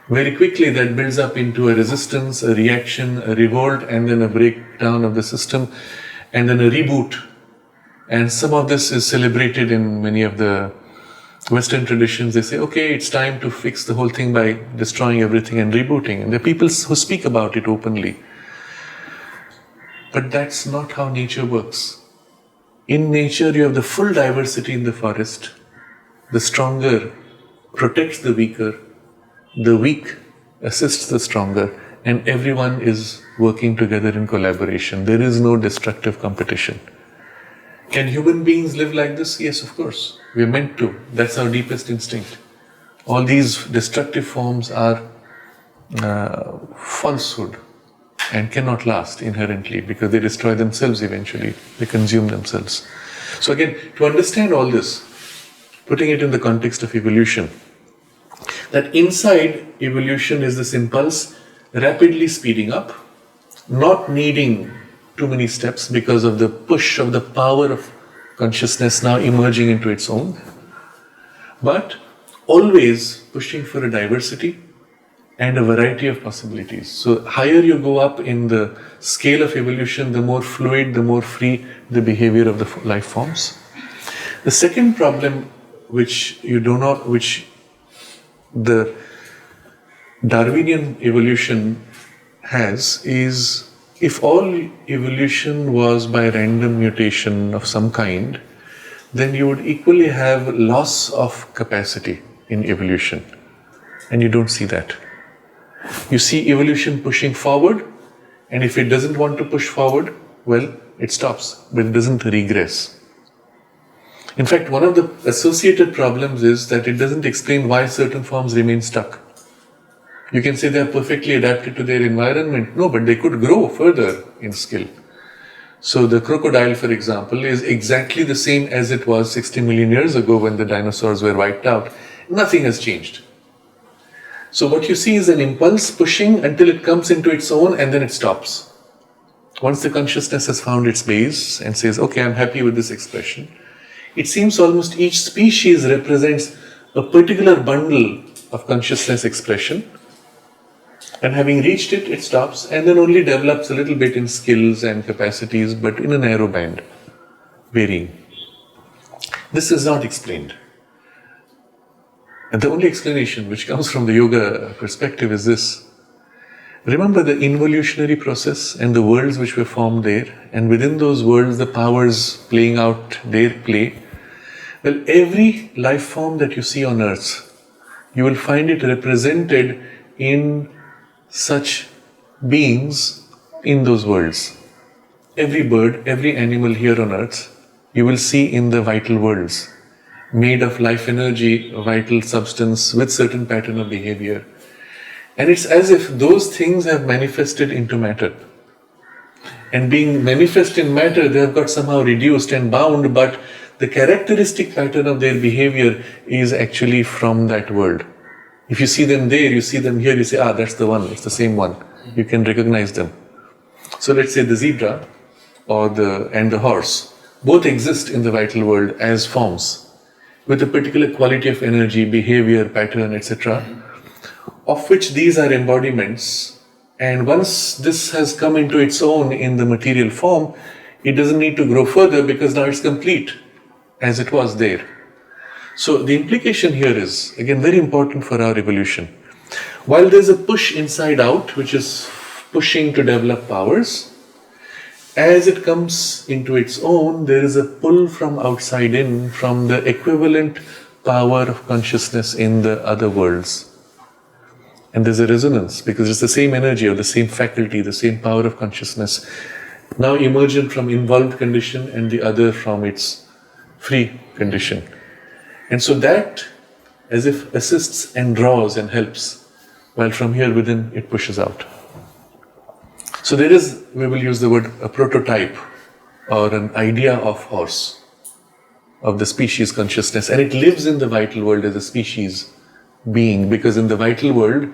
Very quickly that builds up into a resistance, a reaction, a revolt, and then a breakdown of the system, and then a reboot. And some of this is celebrated in many of the Western traditions. They say, okay, it's time to fix the whole thing by destroying everything and rebooting. And there are people who speak about it openly. But that's not how nature works. In nature, you have the full diversity in the forest. The stronger protects the weaker. The weak assists the stronger. And everyone is working together in collaboration. There is no destructive competition. Can human beings live like this? Yes, of course. We are meant to. That's our deepest instinct. All these destructive forms are falsehood and cannot last inherently because they destroy themselves eventually. They consume themselves. So again, to understand all this, putting it in the context of evolution, that inside evolution is this impulse rapidly speeding up, not needing too many steps because of the push of the power of consciousness now emerging into its own, but always pushing for a diversity and a variety of possibilities. So higher you go up in the scale of evolution, the more fluid, the more free the behavior of the life forms. The second problem which the Darwinian evolution has is, if all evolution was by random mutation of some kind, then you would equally have loss of capacity in evolution. And you don't see that. You see evolution pushing forward, and if it doesn't want to push forward, well, it stops, but it doesn't regress. In fact, one of the associated problems is that it doesn't explain why certain forms remain stuck. You can say they are perfectly adapted to their environment. No, but they could grow further in skill. So the crocodile, for example, is exactly the same as it was 60 million years ago when the dinosaurs were wiped out. Nothing has changed. So what you see is an impulse pushing until it comes into its own and then it stops. Once the consciousness has found its base and says, okay, I'm happy with this expression, it seems almost each species represents a particular bundle of consciousness expression. And having reached it, it stops and then only develops a little bit in skills and capacities, but in a narrow band, varying. This is not explained. And the only explanation which comes from the yoga perspective is this. Remember the involutionary process and the worlds which were formed there, and within those worlds the powers playing out their play. Well, every life form that you see on earth, you will find it represented in such beings in those worlds. Every bird, every animal here on earth, you will see in the vital worlds, made of life energy, vital substance with certain pattern of behavior. And it's as if those things have manifested into matter. And being manifest in matter, they have got somehow reduced and bound, but the characteristic pattern of their behavior is actually from that world. If you see them there, you see them here, you say, that's the one, it's the same one. You can recognize them. So let's say the zebra and the horse both exist in the vital world as forms with a particular quality of energy, behavior, pattern, etc., of which these are embodiments. And once this has come into its own in the material form, it doesn't need to grow further because now it's complete as it was there. So the implication here is, again, very important for our evolution. While there's a push inside out, which is pushing to develop powers, as it comes into its own, there is a pull from outside in, from the equivalent power of consciousness in the other worlds. And there's a resonance, because it's the same energy or the same faculty, the same power of consciousness, now emergent from involved condition and the other from its free condition. And so that, as if assists and draws and helps, while from here within it pushes out. So there is, we will use the word, a prototype or an idea of horse, of the species consciousness, and it lives in the vital world as a species being, because in the vital world,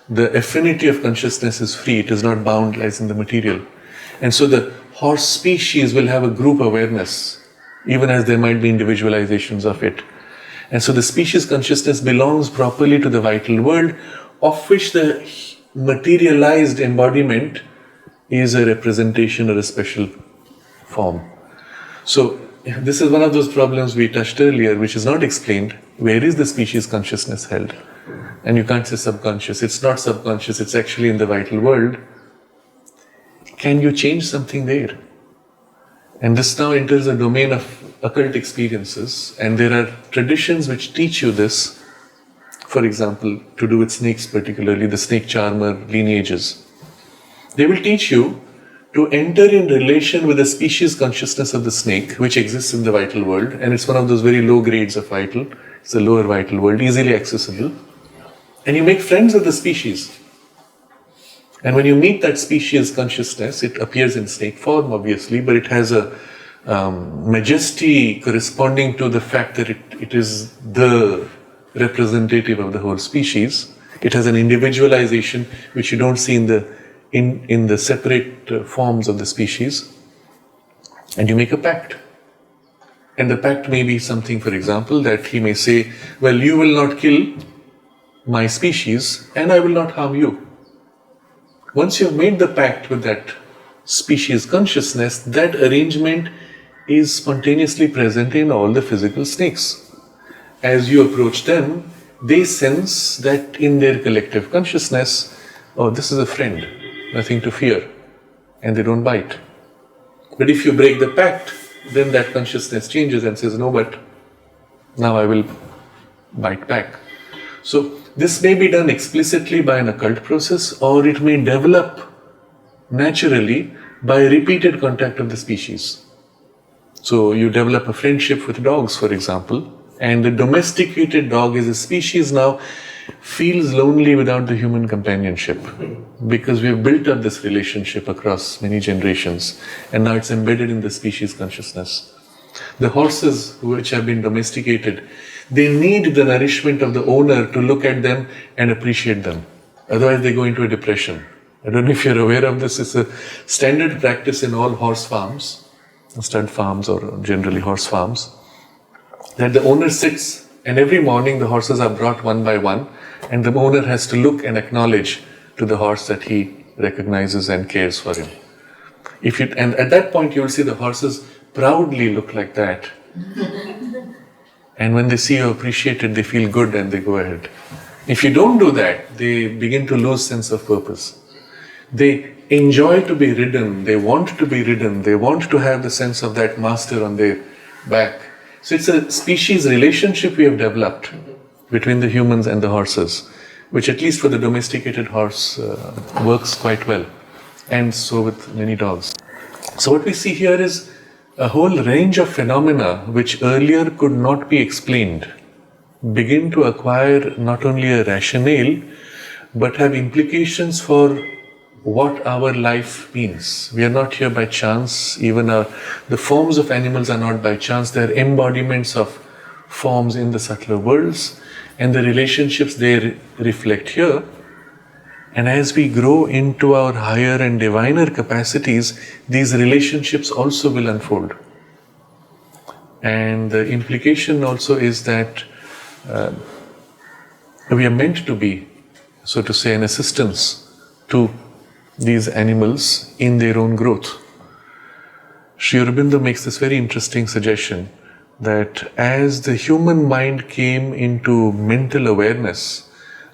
the affinity of consciousness is free, it is not bound, lies in the material. And so the horse species will have a group awareness, even as there might be individualizations of it. And so the species consciousness belongs properly to the vital world, of which the materialized embodiment is a representation or a special form. So this is one of those problems we touched earlier, which is not explained. Where is the species consciousness held? And you can't say subconscious. It's not subconscious, it's actually in the vital world. Can you change something there? And this now enters a domain of occult experiences, and there are traditions which teach you this. For example, to do with snakes, particularly the snake charmer lineages. They will teach you to enter in relation with the species consciousness of the snake, which exists in the vital world, and it's one of those very low grades of vital. It's a lower vital world, easily accessible. And you make friends with the species. And when you meet that species consciousness, it appears in snake form, obviously, but it has a majesty corresponding to the fact that it is the representative of the whole species. It has an individualization which you don't see in the separate forms of the species. And you make a pact. And the pact may be something, for example, that he may say, well, you will not kill my species and I will not harm you. Once you have made the pact with that species consciousness, that arrangement is spontaneously present in all the physical snakes. As you approach them, they sense that in their collective consciousness, oh, this is a friend, nothing to fear, and they don't bite. But if you break the pact, then that consciousness changes and says, no, but now I will bite back. So this may be done explicitly by an occult process, or it may develop naturally by repeated contact of the species. So you develop a friendship with dogs, for example, and the domesticated dog as a species now feels lonely without the human companionship, because we have built up this relationship across many generations, and now it's embedded in the species consciousness. The horses which have been domesticated, they need the nourishment of the owner to look at them and appreciate them. Otherwise they go into a depression. I don't know if you're aware of this. It's a standard practice in all horse farms, stud farms or generally horse farms, that the owner sits and every morning the horses are brought one by one, and the owner has to look and acknowledge to the horse that he recognizes and cares for him. And at that point you will see the horses proudly look like that. And when they see you appreciate it, they feel good and they go ahead. If you don't do that, they begin to lose sense of purpose. They enjoy to be ridden, they want to be ridden, they want to have the sense of that master on their back. So it's a species relationship we have developed between the humans and the horses, which at least for the domesticated horse works quite well. And so with many dogs. So what we see here is a whole range of phenomena which earlier could not be explained begin to acquire not only a rationale but have implications for what our life means. We are not here by chance. Even the forms of animals are not by chance. They are embodiments of forms in the subtler worlds, and the relationships they reflect here. And as we grow into our higher and diviner capacities, these relationships also will unfold. And the implication also is that we are meant to be, so to say, an assistance to these animals in their own growth. Sri Aurobindo makes this very interesting suggestion that as the human mind came into mental awareness,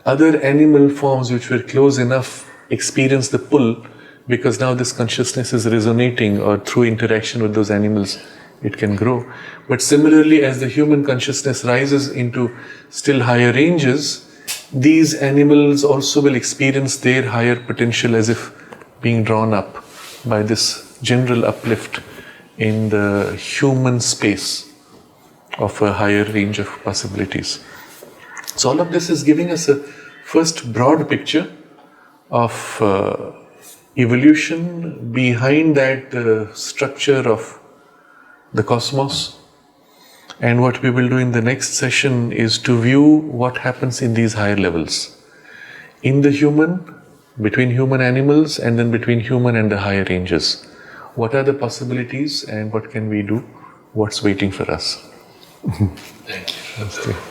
other animal forms which were close enough experienced the pull, because now this consciousness is resonating, or through interaction with those animals it can grow. But similarly, as the human consciousness rises into still higher ranges, these animals also will experience their higher potential as if being drawn up by this general uplift in the human space of a higher range of possibilities. So all of this is giving us a first broad picture of evolution, behind that the structure of the cosmos. And what we will do in the next session is to view what happens in these higher levels. In the human, between human animals, and then between human and the higher ranges. What are the possibilities and what can we do? What's waiting for us? Thank you. Namaste.